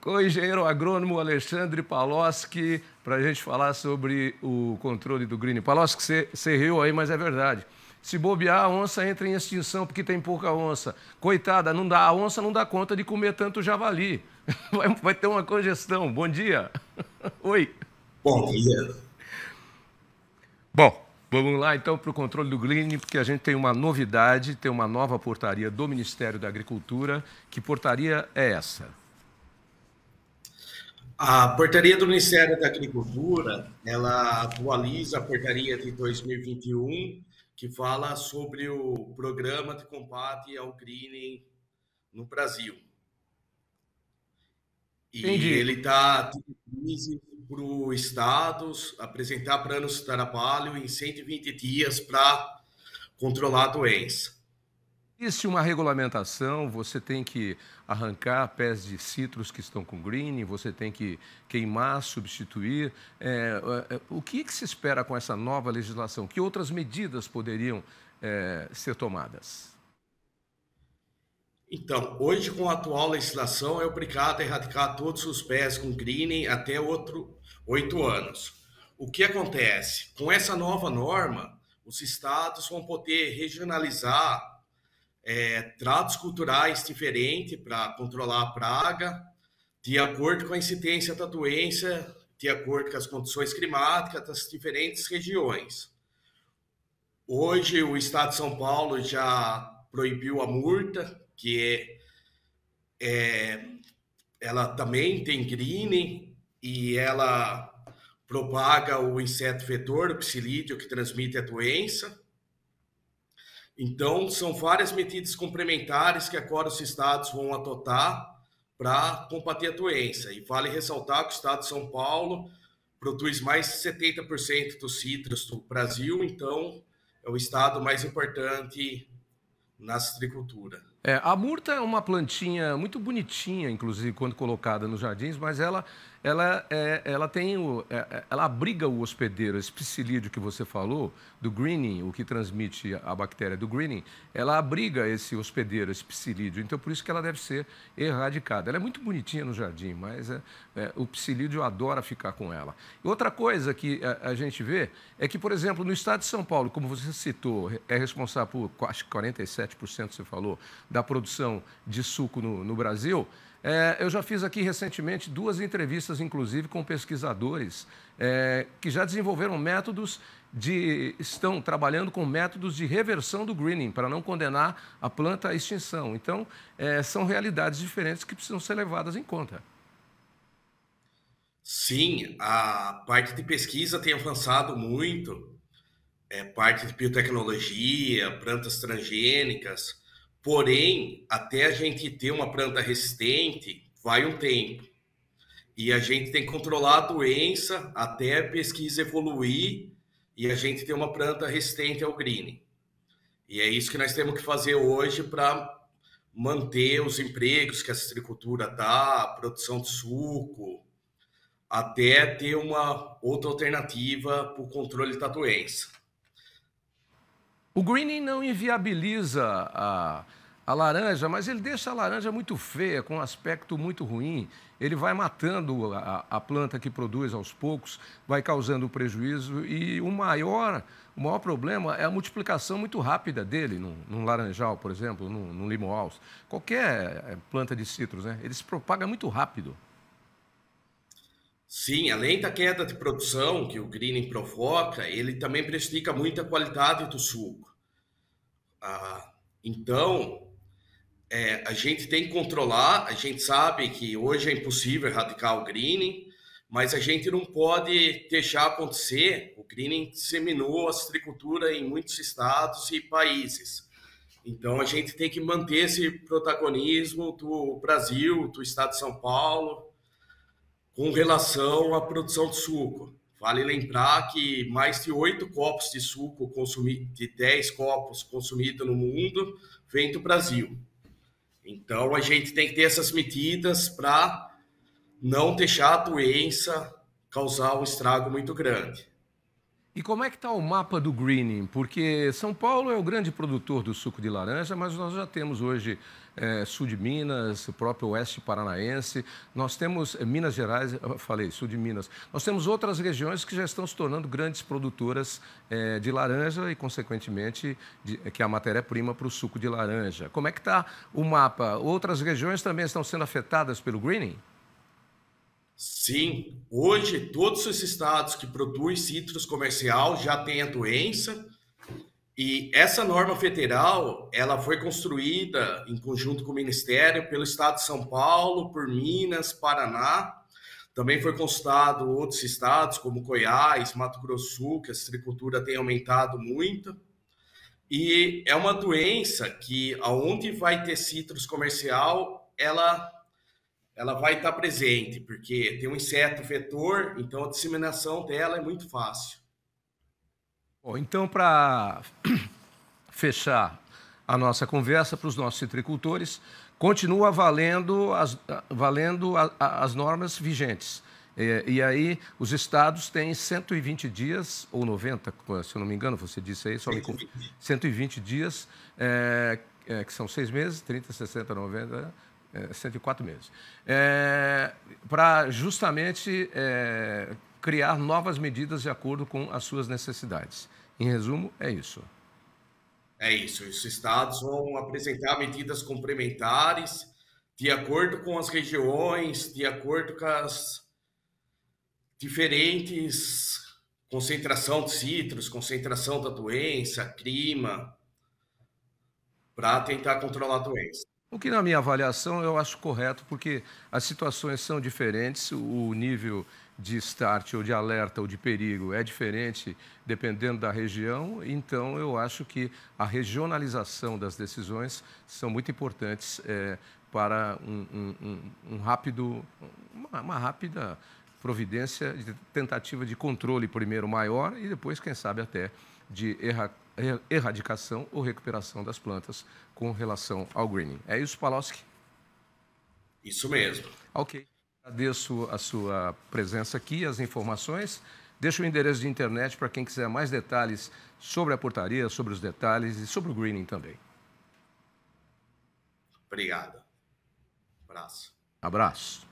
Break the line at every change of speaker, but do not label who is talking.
com o engenheiro agrônomo Alexandre Paloski, para a gente falar sobre o controle do greening. Paloski, você riu aí, mas é verdade. Se bobear, a onça entra em extinção porque tem pouca onça. Coitada, a onça não dá conta de comer tanto javali. Vai ter uma congestão. Bom dia. Oi.
Bom dia.
Bom, vamos lá então para o controle do greening, porque a gente tem uma novidade, tem uma nova portaria do Ministério da Agricultura. Que portaria é essa?
A portaria do Ministério da Agricultura, ela atualiza a portaria de 2021, que fala sobre o programa de combate ao greening no Brasil. E
Entendi.
ele está para os estados apresentar planos de trabalho em 120 dias para controlar a doença.
Existe uma regulamentação, você tem que arrancar pés de citros que estão com greening, você tem que queimar, substituir. O que se espera com essa nova legislação? Que outras medidas poderiam ser tomadas?
Então, hoje, com a atual legislação, é obrigado a erradicar todos os pés com greening até 8 anos. O que acontece? Com essa nova norma, os estados vão poder regionalizar tratos culturais diferentes para controlar a praga, de acordo com a incidência da doença, de acordo com as condições climáticas das diferentes regiões. Hoje, o estado de São Paulo já proibiu a murta, que ela também tem greening e ela propaga o inseto vetor, o psilídeo, que transmite a doença. Então, são várias medidas complementares que agora os estados vão adotar para combater a doença. E vale ressaltar que o estado de São Paulo produz mais de 70% dos citros do Brasil, então é o estado mais importante na citricultura.
A murta é uma plantinha muito bonitinha, inclusive, quando colocada nos jardins, mas ela abriga o hospedeiro, esse psilídeo que você falou, do greening, o que transmite a bactéria do greening, ela abriga esse hospedeiro, esse psilídeo, então por isso que ela deve ser erradicada. Ela é muito bonitinha no jardim, mas o psilídeo adora ficar com ela. E outra coisa que a gente vê é que, por exemplo, no estado de São Paulo, como você citou, é responsável por, acho que 47%, você falou, da produção de suco no Brasil. Eu já fiz aqui recentemente 2 entrevistas, inclusive, com pesquisadores que já desenvolveram métodos estão trabalhando com métodos de reversão do greening, para não condenar a planta à extinção. Então, são realidades diferentes que precisam ser levadas em conta.
Sim, a parte de pesquisa tem avançado muito, parte de biotecnologia, plantas transgênicas. Porém, até a gente ter uma planta resistente, vai um tempo. E a gente tem que controlar a doença até a pesquisa evoluir e a gente ter uma planta resistente ao greening. E é isso que nós temos que fazer hoje para manter os empregos que a citricultura dá, a produção de suco, até ter uma outra alternativa para o controle da doença.
O greening não inviabiliza a laranja, mas ele deixa a laranja muito feia, com um aspecto muito ruim. Ele vai matando a planta que produz aos poucos, vai causando prejuízo. E o maior problema é a multiplicação muito rápida dele, num laranjal, por exemplo, num limão-alce. Qualquer planta de citros, né? Ele se propaga muito rápido.
Sim, além da queda de produção que o greening provoca, ele também prejudica muito a qualidade do suco. Então, a gente tem que controlar, a gente sabe que hoje é impossível erradicar o greening, mas a gente não pode deixar acontecer. O greening disseminou a citricultura em muitos estados e países. Então, a gente tem que manter esse protagonismo do Brasil, do estado de São Paulo, com relação à produção de suco. Vale lembrar que mais de 8 copos de suco consumido, de 10 copos consumidos no mundo, vem do Brasil. Então, a gente tem que ter essas medidas para não deixar a doença causar um estrago muito grande.
E como é que está o mapa do greening? Porque São Paulo é o grande produtor do suco de laranja, mas nós já temos hoje sul de Minas, o próprio oeste paranaense, nós temos Minas Gerais, eu falei, sul de Minas. Nós temos outras regiões que já estão se tornando grandes produtoras de laranja e, consequentemente, que é a matéria-prima para o suco de laranja. Como é que está o mapa? Outras regiões também estão sendo afetadas pelo greening?
Sim, hoje todos os estados que produzem citros comercial já têm a doença e essa norma federal ela foi construída em conjunto com o Ministério pelo estado de São Paulo, por Minas, Paraná. Também foi consultado outros estados como Goiás, Mato Grosso do Sul, que a citricultura tem aumentado muito. E é uma doença que aonde vai ter citros comercial, ela vai estar presente, porque tem um inseto vetor, então a disseminação dela é muito fácil.
Bom, então, para fechar a nossa conversa para os nossos citricultores, continua valendo as normas vigentes. E aí, os estados têm 120 dias, ou 90, se eu não me engano, você disse aí, 120 dias, que são 6 meses, 30, 60, 90, 104 meses, para justamente criar novas medidas de acordo com as suas necessidades. Em resumo, é isso.
É isso, os estados vão apresentar medidas complementares de acordo com as regiões, de acordo com as diferentes concentração de citros, concentração da doença, clima, para tentar controlar a doença.
O que, na minha avaliação, eu acho correto, porque as situações são diferentes, o nível de start ou de alerta ou de perigo é diferente dependendo da região, então eu acho que a regionalização das decisões são muito importantes para uma rápida providência de tentativa de controle primeiro maior e depois, quem sabe, até de erradicação ou recuperação das plantas com relação ao greening. É isso, Palocci?
Isso mesmo.
Ok. Agradeço a sua presença aqui, as informações. Deixo o endereço de internet para quem quiser mais detalhes sobre a portaria, sobre os detalhes e sobre o greening também.
Obrigado. Abraço.
Abraço.